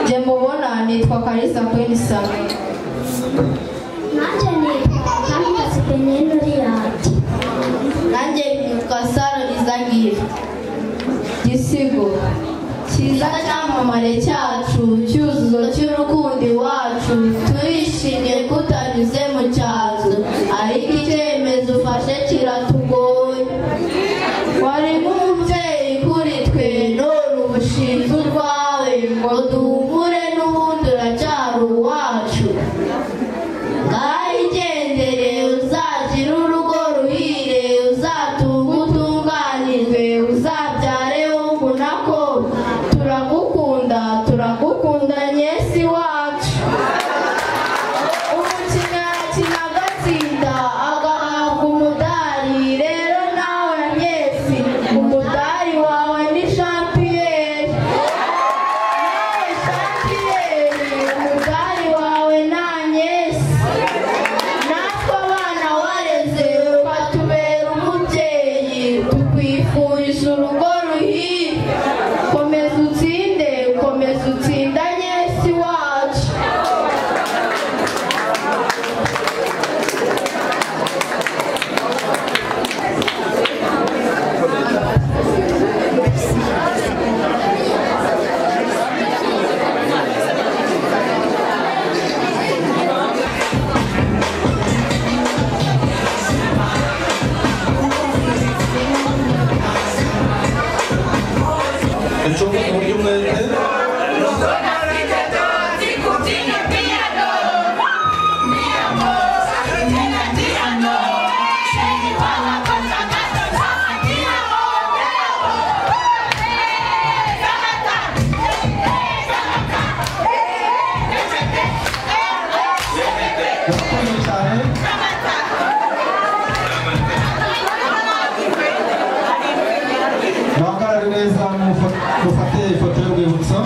Je mubona nitwa Kalisa Kwenisa. Nanje nitwa Kamikazi Penyendo Riyati. Nanje nitwa Saro Izagire. Gisigo kiza cyamamare cyacu cyuzuzo cy'urukundo iwacu turishimye kutanyuze mu cyazo ariko icyemezo ufashe kiratugoye wari nk'umubyeyi kuri twe none ubushinze urwawe ngo duhumure n'ubundi uracyari uwacu ngayigendere uzagira urugo ruhire uzatunga utunganirwe uzabyare wungu nako turagukunda nyesi wacu umukino arakina agatsinda agahabwa umudari rero nawe nyesi umudari wawe ni shampiyeri umudari wawe na nyesi natwe abana wareze ukatubera umubyeyi tukwifurije urugo ruhire komeza utsinda nyesi wacu Mufate ifoto y'urwibutso.